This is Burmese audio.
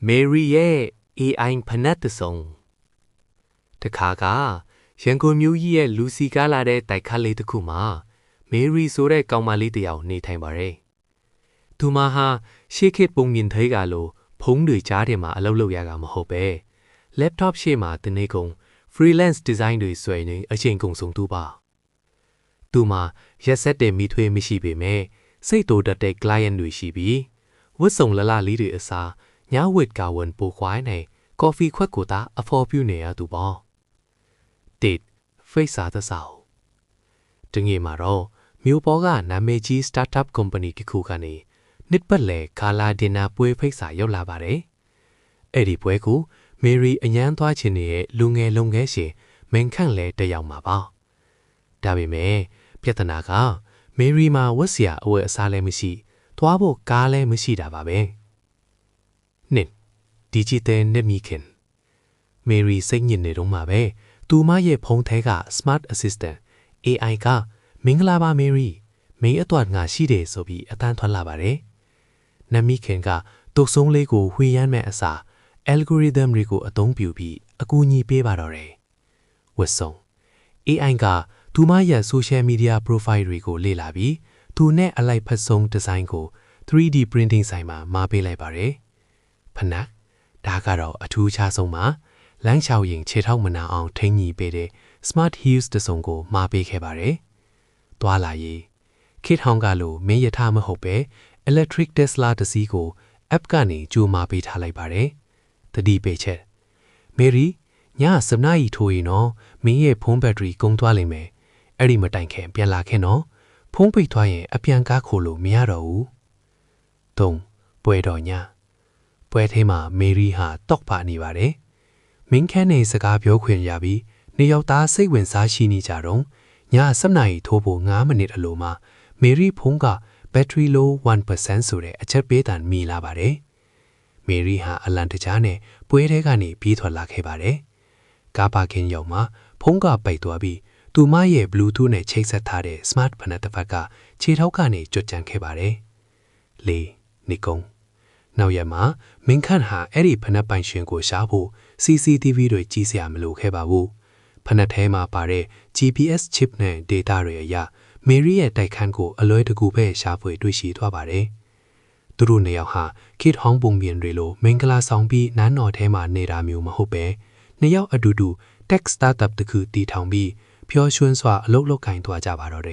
Mary ရဲ့ AI ဖနက်တစုံတခါကရန်ကုန်မြို့ကြီးရဲ့လူစီကားလာတဲ့တိုက်ခတ်လေးတစ်ခုမှာ Mary ဆိုတဲ့ကောင်မလေးတစ်ယောက်နေထိုင်ပါတယ်။သူမဟာရှေ့ခေတ်ပုံမြင်သေးကလို့ဖုန်းတွေကြားထဲမှာအလုပ်လုပ်ရတာမဟုတ်ပဲ laptop ရှေ့မှာတနေ့ကုန် freelance design တွေဆွဲနေအချိန်ကုန်ဆုံးသူပါ။သူမှာရက်ဆက်တဲ့မိထွေးမရှိပေမဲ့စိတ်တိုးတတ်တဲ့ client တွေရှိပြီးဝတ်စုံလလလေးတွေအစားညဝတ်ကဝန်ပိုခွိုင်းနဲ့ကော်ဖီခွက်ကိုသာအဖော်ပြနေရသူပေါ့။တစ်ဖိတ်စာသစာတငယ်မှာတော့မြို့ပေါ်ကနာမည်ကြီး startup company တစ်ခုကနေနှစ်ပတ်လည်ကာလာဒင်နာပွဲဖိတ်စာရောက်လာပါတယ်။အဲ့ဒီပွဲကို Mary အញ្ញမ်းသွားခြင်းရဲ့လူငယ်လုံငယ်ရှင်မင်ခန့်လဲတက်ရောက်မှာပါ။ဒါပေမဲ့ပြဿနာက Mary မှာဝတ်စရာအဝတ်အစားလည်းမရှိသွားဖို့ကားလည်းမရှိတာပါပဲ။နှစ် digital နဲ့မိခင် Mary စိတ်ညစ်နေတော့မှာပဲသူမရဲ့ဖုန်းထဲက smart assistant AI ကမင်္ဂလာပါ Mary မင်းအတွက်ငါရှိတယ်ဆိုပြီးအတန်းထွက်လာပါတယ်။နမိခင်ကတုတ်ဆုံးလေးကိုဝှေ့ရမ်းမဲ့အစား algorithm တွေကိုအသုံးပြုပြီးအကူအညီပေးပါတော့တယ်။ဝတ်စုံ AI ကသူမရဲ့ social media profile တွေကိုလေ့လာပြီးသူနဲ့အလိုက်ဖက်ဆုံးဒီဇိုင်းကို 3D printing ဆိုင်မှာမာပေးလိုက်ပါတယ်။ဖနက်ဒါကတော့အထူးခြားဆုံးမှာလမ်းလျှောက်ရင်ခြေထောက်မနာအောင်ထိန်းညှိပေးတဲ့ smart heels တစ်စုံကိုမာပေးခဲ့ပါတယ်။သွားလာရေးခေတ်ဟောင်းကလို့မင်းရထားမဟုတ်ပဲ electric Tesla တစ်စီးကို app ကနေကြိုမာပေးထားလိုက်ပါတယ်။တတိပေးချက် Mary ညစနာရီထိုးရင်တော့မင်းရဲ့ဖုန်းဘက်ထရီကုန်သွားလိမ့်မယ်။အဲ့ဒီမတိုင်ခင်ပြန်လာခဲ့နော်။ဖုန်းပိတ်သွားရင်အပြန်ကားခိုလို့မရတော့ဘူး။၃ပွဲတော်ညပွဲထဲမှာ Mary ဟာတောက်ပါနေပါတယ်။မင်းခန်းနေစကားပြောခွင့်ရပြီးနေရောက်သားစိတ်ဝင်စားရှိနေကြတော့ည7နာရီထိုးဖို့9မိနစ်အလိုမှာ Mary ဖုန်းက battery low 1% ဆိုတဲ့အချက်ပေးတန်မိလာပါတယ်။ Mary ဟာအလံတကြားနဲ့ပွဲထဲကနေပြေးထွက်လာခဲ့ပါတယ်။ကားပါကင်ရောက်မှာဖုန်းကပိတ်သွားပြီးသူမရဲ့ Bluetooth နဲ့ချိတ်ဆက်ထားတဲ့ smart ဖနက်တစ်ဖက်ကခြေထောက်ကနေကြွကြံခဲ့ပါတယ်။၄နေကုန်းနောက်ရက်မှာမင်းခန့်ဟာအဲ့ဒီဖနက်ပိုင်ရှင်ကိုရှာဖို့ CCTV တွေကြီးစရာမလိုခဲ့ပါဘူး။ဖနက်ထဲမှာပါတဲ့ GPS chip နဲ့ data တွေအရ Mary ရဲ့တိုက်ခန်းကိုအလွဲတကူပဲရှာဖွေတွေ့ရှိသွားပါတယ်။သူတို့နှစ်ယောက်ဟာခေတ်ဟောင်းပုံပြင်တွေလိုမင်္ဂလာဆောင်ပြီးနန်းတော်ထဲမှာနေတာမျိုးမဟုတ်ပဲနှစ်ယောက်အတူတူ tech startup တစ်ခုတည်ထောင်ပြီးပျော်ရွှင်စွာအလုပ်လုပ်ကိုင်သွားကြပါတော့တယ်